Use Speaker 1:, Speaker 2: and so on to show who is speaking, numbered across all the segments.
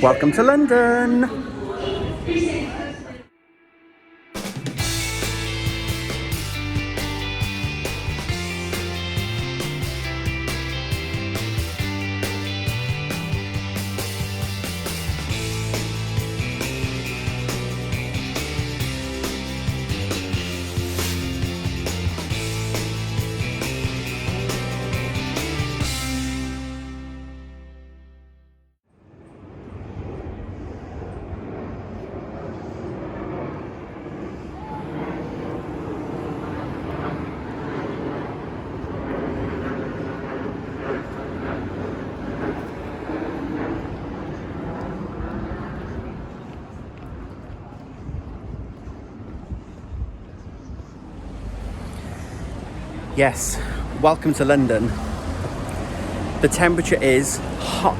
Speaker 1: Welcome to London. Yes, welcome to London. The temperature is hot.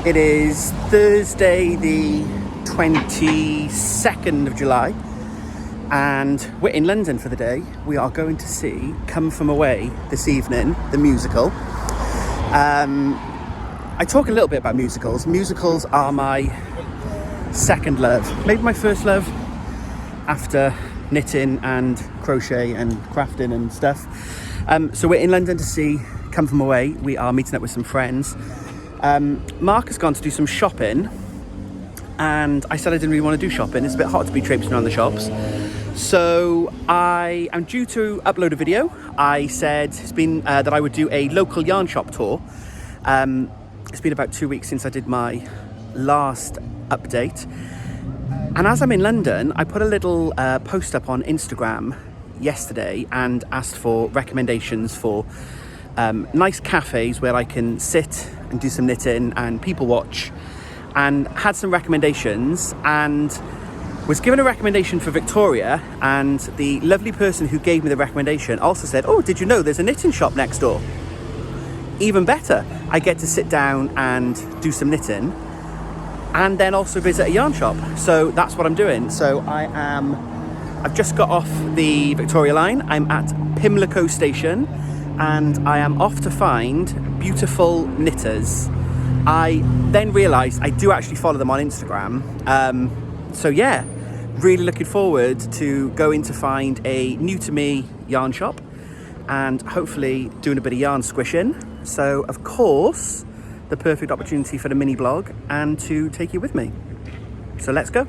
Speaker 1: It is Thursday the 22nd of July and we're in London for the day. We are going to see Come From Away this evening, the musical. I talk a little bit about musicals. Musicals are my second love, maybe my first love after knitting and crochet and crafting and stuff. So we're in London to see Come From Away. We are meeting up with some friends. Mark has gone to do some shopping and I said I didn't really want to do shopping. It's a bit hot to be traipsing around the shops. So I am due to upload a video. I said it's been that I would do a local yarn shop tour. It's been about 2 weeks since I did my last update. And as I'm in London, I put a little post up on Instagram yesterday and asked for recommendations for nice cafes where I can sit and do some knitting and people watch, and had some recommendations and was given a recommendation for Victoria, and the lovely person who gave me the recommendation also said, oh, did you know there's a knitting shop next door? Even better, I get to sit down and do some knitting and then also visit a yarn shop. So that's what I'm doing. So I've just got off the Victoria line. I'm at Pimlico station and I am off to find beautiful knitters. I then realised I do actually follow them on Instagram. So yeah, really looking forward to going to find a new to me yarn shop and hopefully doing a bit of yarn squishing. So of course, the perfect opportunity for the mini blog and to take you with me. So let's go.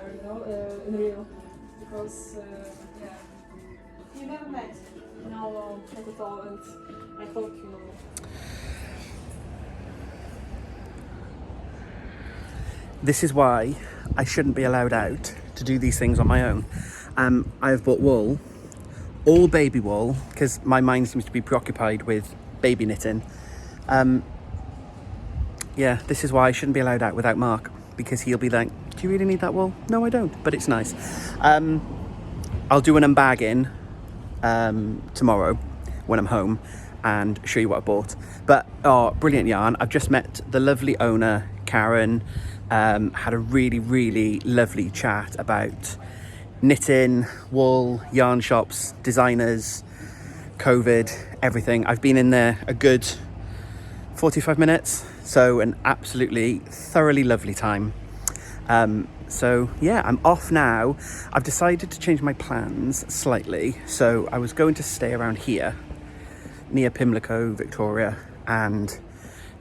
Speaker 2: never, you know, in real. Because, yeah, you never met. No, not at all. And I thought, you know.
Speaker 1: This is why I shouldn't be allowed out to do these things on my own. I have bought wool, all baby wool, because my mind seems to be preoccupied with baby knitting. Yeah, this is why I shouldn't be allowed out without Mark, because he'll be like, do you really need that wool? No, I don't, but it's nice. I'll do an unbagging tomorrow when I'm home and show you what I bought. But, oh, brilliant yarn. I've just met the lovely owner, Karen. Had a really, really lovely chat about knitting, wool, yarn shops, designers, COVID, everything. I've been in there a good 45 minutes, so an absolutely thoroughly lovely time. So yeah, I'm off now. I've decided to change my plans slightly. So I was going to stay around here near Pimlico, Victoria, and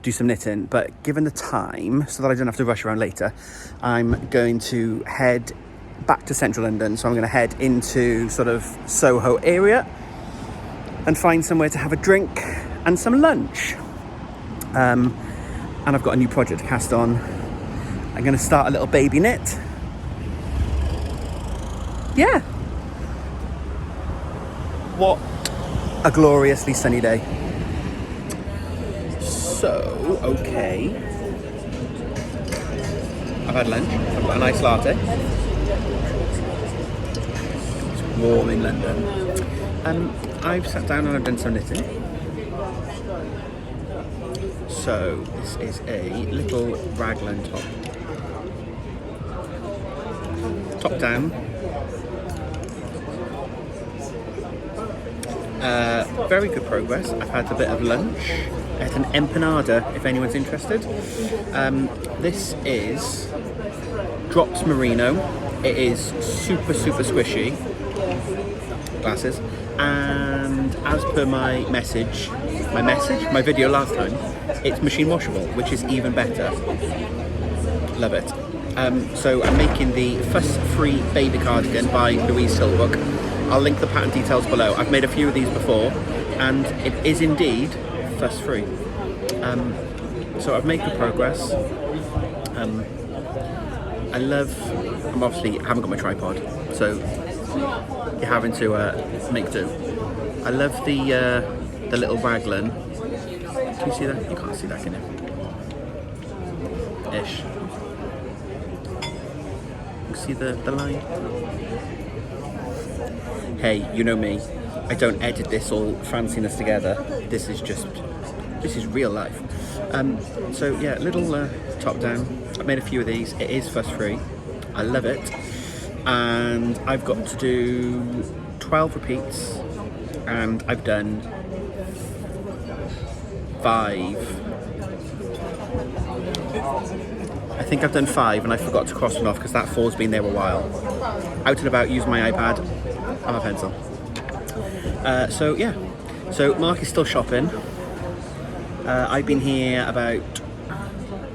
Speaker 1: do some knitting, but given the time, so that I don't have to rush around later, I'm going to head back to central London. So I'm going to head into sort of Soho area and find somewhere to have a drink and some lunch. And I've got a new project to cast on. I'm going to start a little baby knit. Yeah. What a gloriously sunny day. So, okay. I've had lunch. I've got a nice latte. It's warm in London. I've sat down and I've done some knitting. So, this is a little raglan top. Top down. Very good progress. I've had a bit of lunch at an empanada, if anyone's interested. This is Drops Merino. It is super, super squishy. Glasses. And as per my video last time, it's machine washable, which is even better. Love it. So I'm making the fuss-free baby cardigan by Louise Silbrook. I'll link the pattern details below. I've made a few of these before, and it is indeed fuss-free. So I've made good progress. I'm obviously haven't got my tripod, so you're having to make do. I love the little raglan. Can you see that? You can't see that, can you? Ish. You see the line? Hey, you know me. I don't edit this all fanciness together. This is real life. So yeah, little top down. I've made a few of these. It is fuss free. I love it. And I've got to do 12 repeats, and I've done 5. I think I've done 5, and I forgot to cross one off because that 4's been there a while. Out and about, use my iPad and my pencil. So yeah, so Mark is still shopping. I've been here about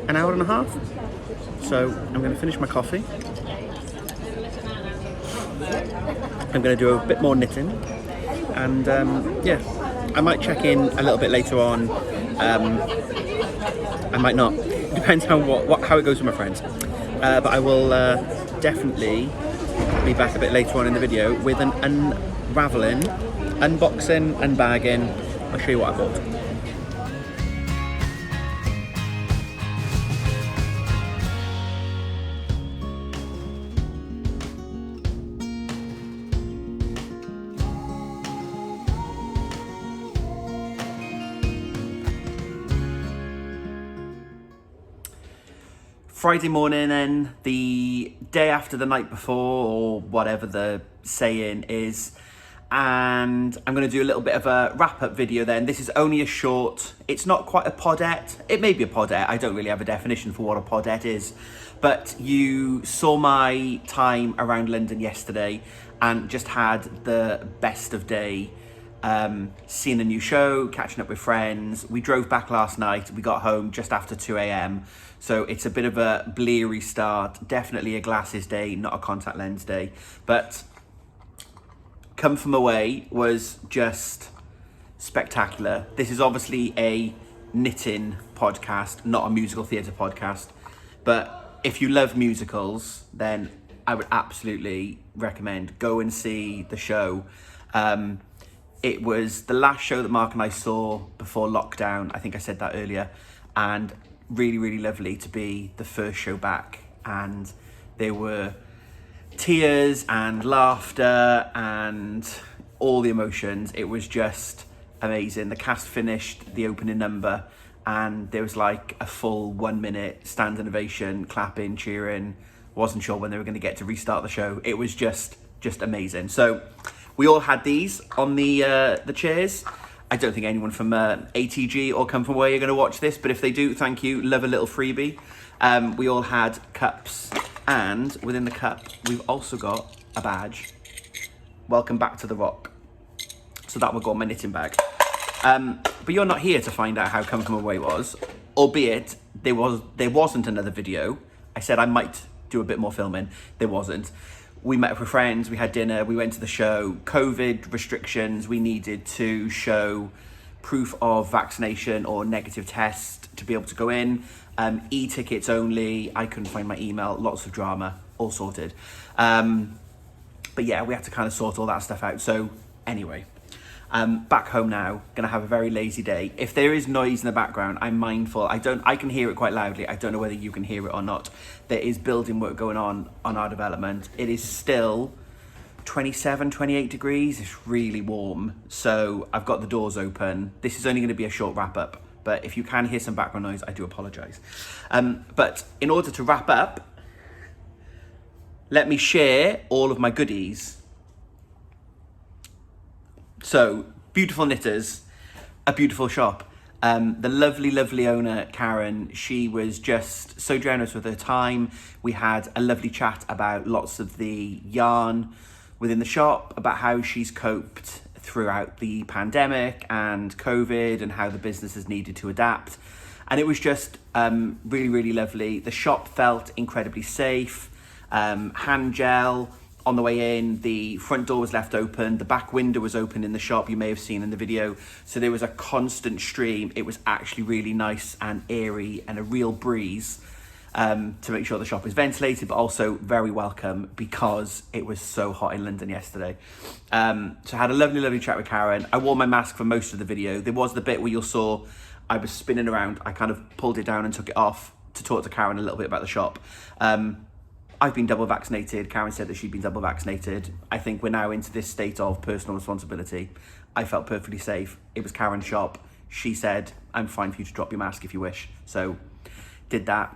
Speaker 1: an hour and a half, so I'm going to finish my coffee. I'm going to do a bit more knitting, and yeah, I might check in a little bit later on. I might not. Depends how it goes with my friends. But I will definitely be back a bit later on in the video with an unraveling, unboxing, unbagging. I'll show you what I bought. Friday morning, then the day after the night before, or whatever the saying is, and I'm going to do a little bit of a wrap-up video then. This is only a short, it's not quite a podette. It may be a podette, I don't really have a definition for what a podette is, but you saw my time around London yesterday and just had the best of day. seeing a new show, catching up with friends. We drove back last night. We got home just after 2 a.m. So it's a bit of a bleary start. Definitely a glasses day, not a contact lens day. But Come From Away was just spectacular. This is obviously a knitting podcast, not a musical theatre podcast. But if you love musicals, then I would absolutely recommend go and see the show. It was the last show that Mark and I saw before lockdown. I think I said that earlier. And really, really lovely to be the first show back. And there were tears and laughter and all the emotions. It was just amazing. The cast finished the opening number and there was like a full 1 minute standing ovation, clapping, cheering. Wasn't sure when they were going to get to restart the show. It was just amazing. So we all had these on the chairs. I don't think anyone from ATG or Come From Away are going to watch this, but if they do, thank you. Love a little freebie. We all had cups, and within the cup, we've also got a badge. Welcome back to the Rock. So that will go on my knitting bag. But you're not here to find out how Come From Away was, albeit there wasn't another video. I said I might do a bit more filming. There wasn't. We met up with friends, we had dinner, we went to the show. COVID restrictions, we needed to show proof of vaccination or negative test to be able to go in. E-tickets only, I couldn't find my email, lots of drama, all sorted. But yeah, we had to kind of sort all that stuff out. So anyway, back home now, gonna have a very lazy day. If there is noise in the background, I'm mindful. I can hear it quite loudly. I don't know whether you can hear it or not. There is building work going on our development. It is still 27, 28 degrees. It's really warm. So I've got the doors open. This is only gonna be a short wrap up, but if you can hear some background noise, I do apologize. But in order to wrap up, let me share all of my goodies. So, beautiful knitters, a beautiful shop. The lovely, lovely owner, Karen, she was just so generous with her time. We had a lovely chat about lots of the yarn within the shop, about how she's coped throughout the pandemic and COVID and how the business has needed to adapt. And it was just really, really lovely. The shop felt incredibly safe. Hand gel on the way in, the front door was left open, the back window was open in the shop, you may have seen in the video, so there was a constant stream. It was actually really nice and airy and a real breeze to make sure the shop is ventilated, but also very welcome because it was so hot in London yesterday. So I had a lovely, lovely chat with Karen. I wore my mask for most of the video. There was the bit where you saw I was spinning around, I kind of pulled it down and took it off to talk to Karen a little bit about the shop. I've been double vaccinated. Karen said that she'd been double vaccinated. I think we're now into this state of personal responsibility. I felt perfectly safe. It was Karen's shop. She said, I'm fine for you to drop your mask if you wish. So did that.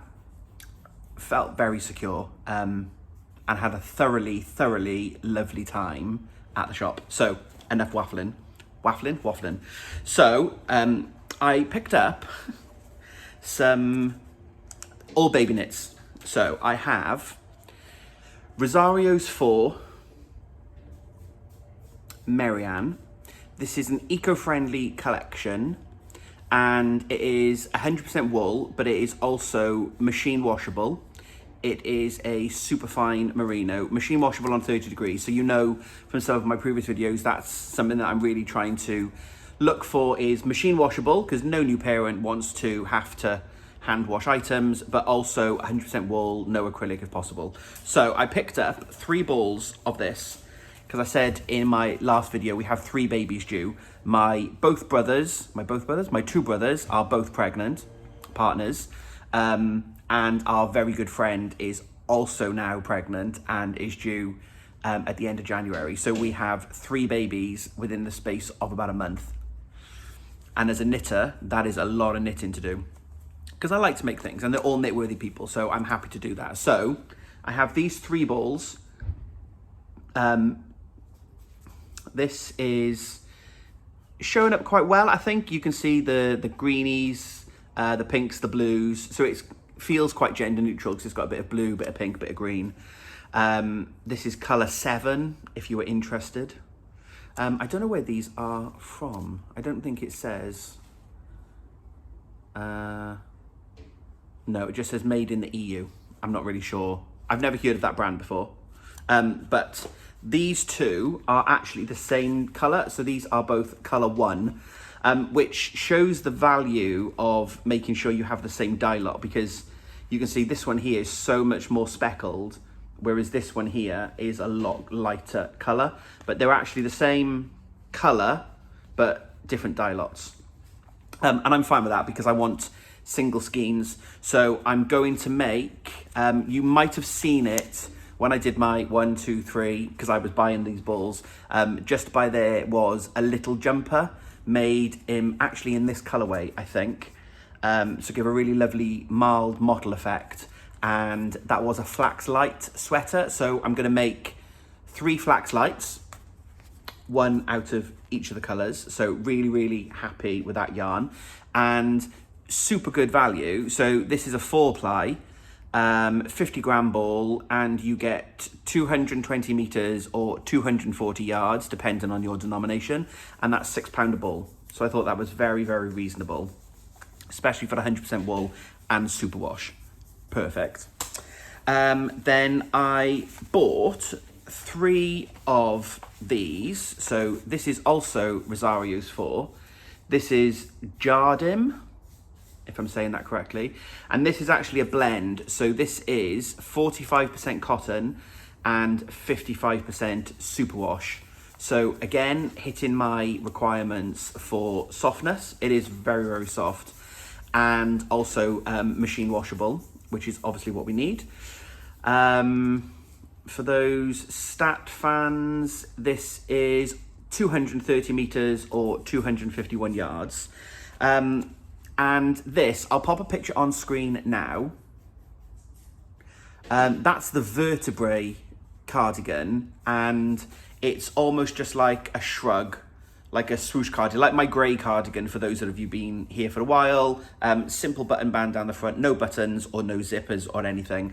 Speaker 1: Felt very secure and had a thoroughly, thoroughly lovely time at the shop. So enough waffling. So I picked up some all baby knits. So I have Rosario's 4 Marianne. This is an eco-friendly collection and it is 100% wool, but it is also machine washable. It is a super fine merino, machine washable on 30 degrees. So you know from some of my previous videos, that's something that I'm really trying to look for, is machine washable, because no new parent wants to have to hand wash items, but also 100% wool, no acrylic if possible. So I picked up 3 balls of this because I said in my last video we have 3 babies due. My two brothers are both pregnant partners, and our very good friend is also now pregnant and is due at the end of January. So we have 3 babies within the space of about a month. And as a knitter, that is a lot of knitting to do, because I like to make things and they're all knit-worthy people, so I'm happy to do that. So I have these 3 balls. This is showing up quite well. I think you can see the greenies, the pinks, the blues. So it feels quite gender neutral because it's got a bit of blue, bit of pink, bit of green. This is colour 7, if you were interested. I don't know where these are from. I don't think it says. No, it just says made in the EU. I'm not really sure. I've never heard of that brand before. But these two are actually the same colour. So these are both colour 1, which shows the value of making sure you have the same dye lot, because you can see this one here is so much more speckled, whereas this one here is a lot lighter colour. But they're actually the same colour, but different dye lots. And I'm fine with that because I want single skeins. So I'm going to make, you might have seen it when I did my 1, 2, 3, because I was buying these balls. Just by there was a little jumper made actually in this colourway, I think. So give a really lovely mild mottle effect. And that was a flax light sweater. So I'm gonna make 3 flax lights, 1 out of each of the colours. So really, really happy with that yarn. And super good value. So this is a 4-ply, 50-gram ball, and you get 220 metres or 240 yards, depending on your denomination. And that's £6 a ball. So I thought that was very, very reasonable, especially for 100% wool and superwash. Perfect. Then I bought 3 of these. So this is also Rosario's 4. This is Jardim, if I'm saying that correctly. And this is actually a blend. So this is 45% cotton and 55% superwash. So again, hitting my requirements for softness. It is very, very soft, and also machine washable, which is obviously what we need. For those stat fans, this is 230 meters or 251 yards. And this, I'll pop a picture on screen now. That's the vertebrae cardigan, and it's almost just like a shrug, like a swoosh cardigan, like my grey cardigan for those of you been here for a while. Simple button band down the front, no buttons or no zippers or anything.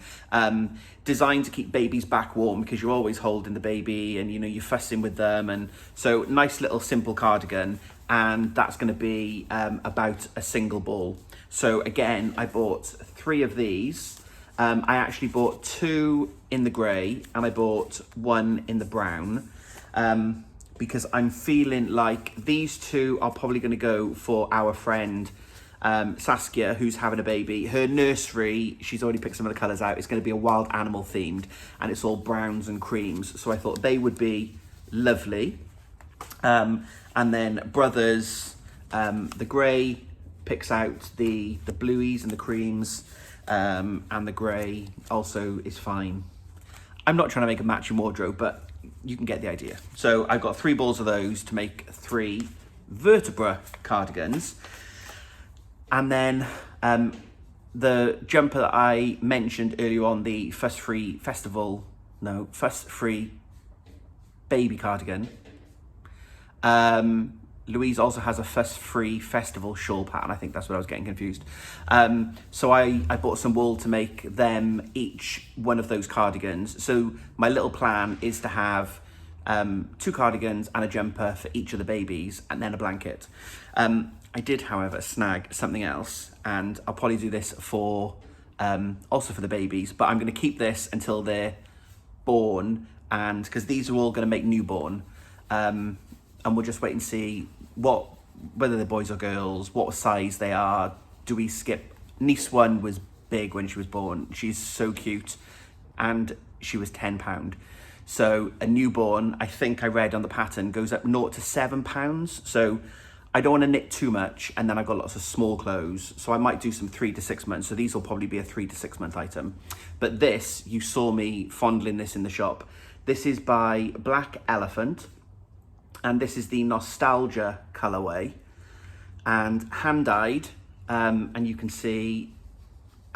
Speaker 1: Designed to keep babies back warm, because you're always holding the baby and you're fussing with them. And so nice little simple cardigan, and that's going to be about a single ball. So again, I bought 3 of these. I actually bought 2 in the grey and I bought 1 in the brown. Because I'm feeling like these 2 are probably going to go for our friend Saskia, who's having a baby. Her nursery, she's already picked some of the colours out. It's going to be a wild animal themed, and it's all browns and creams. So I thought they would be lovely. And then Brothers, the grey picks out the blueies and the creams, and the grey also is fine. I'm not trying to make a matching wardrobe, but you can get the idea. So I've got 3 balls of those to make 3 vertebra cardigans. And then the jumper that I mentioned earlier on, the Fuss Free baby cardigan. Louise also has a Fuss Free Festival shawl pattern. I think that's what I was getting confused. So I bought some wool to make them each one of those cardigans. So my little plan is to have 2 cardigans and a jumper for each of the babies, and then a blanket. I did, however, snag something else, and I'll probably do this for also for the babies, but I'm going to keep this until they're born, and because these are all going to make newborn. And we'll just wait and see whether they're boys or girls, what size they are. Do we skip? Niece 1 was big when she was born. She's so cute, and she was £10. So a newborn, I think I read on the pattern, goes up 0 to £7. So I don't want to knit too much, and then I've got lots of small clothes. So I might do some 3 to 6 months. So these will probably be a 3 to 6 month item. But this, you saw me fondling this in the shop. This is by Black Elephant, and this is the Nostalgia colorway, and hand-dyed. And you can see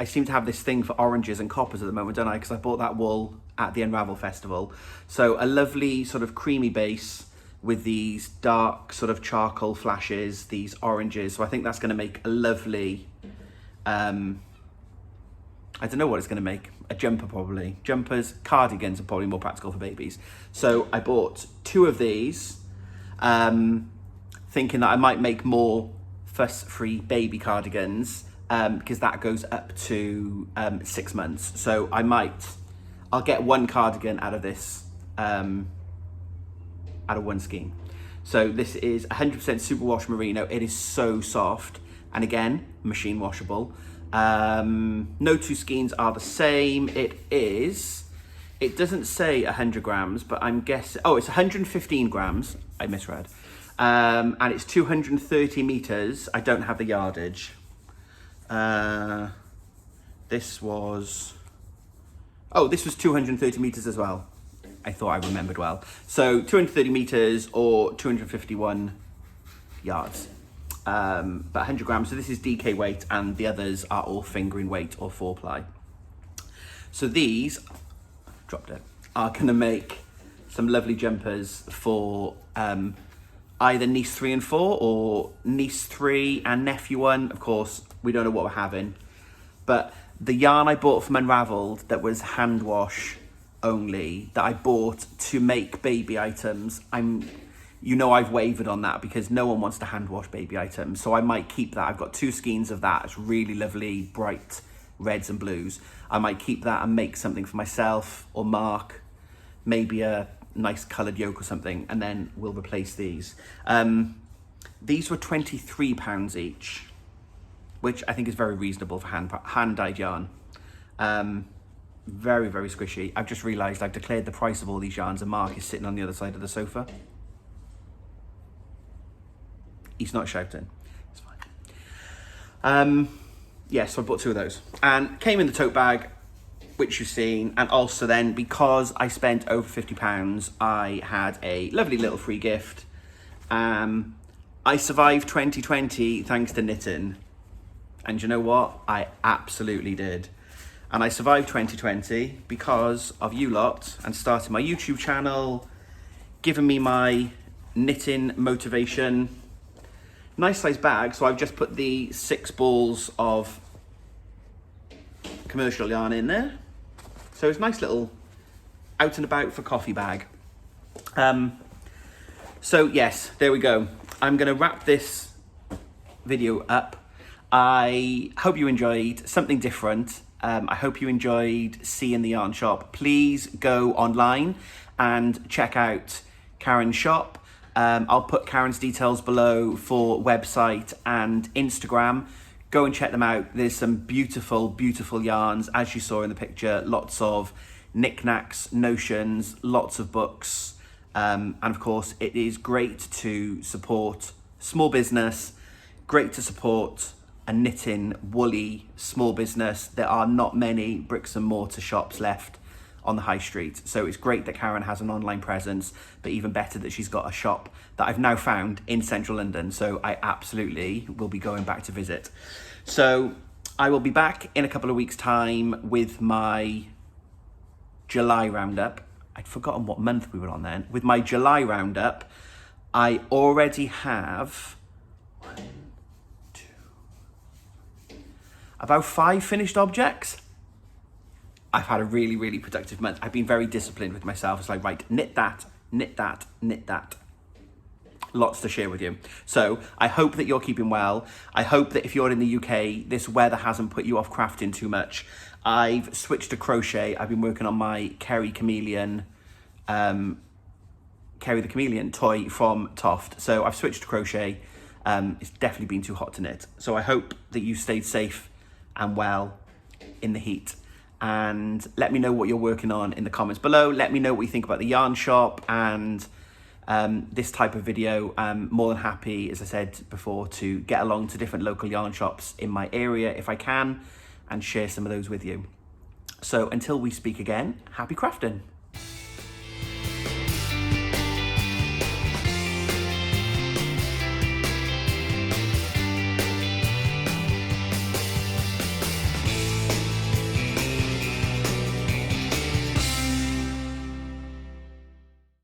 Speaker 1: I seem to have this thing for oranges and coppers at the moment, don't I? Because I bought that wool at the Unravel Festival. So a lovely sort of creamy base with these dark sort of charcoal flashes, these oranges. So I think that's going to make a lovely, I don't know what it's going to make. A jumper probably. Jumpers, cardigans are probably more practical for babies. So I bought 2 of these. thinking that I might make more fuss-free baby cardigans, because that goes up to 6 months. So I'll get one cardigan out of this, out of one skein. So this is 100% superwash merino. It is so soft, and again, machine washable. No two skeins are the same. It doesn't say 100 grams, but I'm guessing, oh, it's 115 grams, I misread. And it's 230 meters. I don't have the yardage. This was 230 meters as well. I thought I remembered well. So 230 meters or 251 yards. But 100 grams. So this is DK weight, and the others are all fingering weight or 4-ply. So these, are gonna make some lovely jumpers for either niece 3 and 4 or niece 3 and nephew 1. Of course, we don't know what we're having. But the yarn I bought from Unraveled that was hand wash only, that I bought to make baby items, I've wavered on that because no one wants to hand wash baby items. So I might keep that. I've got 2 skeins of that. It's really lovely, bright reds and blues. I might keep that and make something for myself or Mark, maybe a nice coloured yoke or something, and then we'll replace these. These were £23 each, which I think is very reasonable for hand-dyed yarn. Very, very squishy. I've just realised I've declared the price of all these yarns, and Mark is sitting on the other side of the sofa. He's not shouting. It's fine. Yeah, so I bought 2 of those. And came in the tote bag, which you've seen. And also then, because I spent over £50, I had a lovely little free gift. I survived 2020 thanks to knitting. And you know what? I absolutely did. And I survived 2020 because of you lot and starting my YouTube channel, giving me my knitting motivation. Nice size bag, so I've just put the 6 balls of commercial yarn in there. So it's a nice little out and about for coffee bag. So yes, there we go. I'm gonna wrap this video up. I hope you enjoyed something different. I hope you enjoyed seeing the yarn shop. Please go online and check out Karen's shop. I'll put Karen's details below for website and Instagram. Go and check them out. There's some beautiful, beautiful yarns, as you saw in the picture. Lots of knickknacks, notions, lots of books. And of course, it is great to support small business, great to support a knitting, woolly, small business. There are not many bricks and mortar shops left on the high street. So it's great that Karen has an online presence, but even better that she's got a shop that I've now found in central London. So I absolutely will be going back to visit. So I will be back in a couple of weeks' time with my July roundup. I'd forgotten what month we were on then. With my July roundup, I already have about 5 finished objects. I've had a really, really productive month. I've been very disciplined with myself. It's like, right, knit that, knit that, knit that. Lots to share with you. So I hope that you're keeping well. I hope that if you're in the UK, this weather hasn't put you off crafting too much. I've switched to crochet. I've been working on my Kerry the Chameleon toy from Toft. So I've switched to crochet. It's definitely been too hot to knit. So I hope that you stayed safe and well in the heat. And let me know what you're working on in the comments below. Let me know what you think about the yarn shop and this type of video. I'm more than happy, as I said before, to get along to different local yarn shops in my area if I can and share some of those with you. So until we speak again, happy crafting.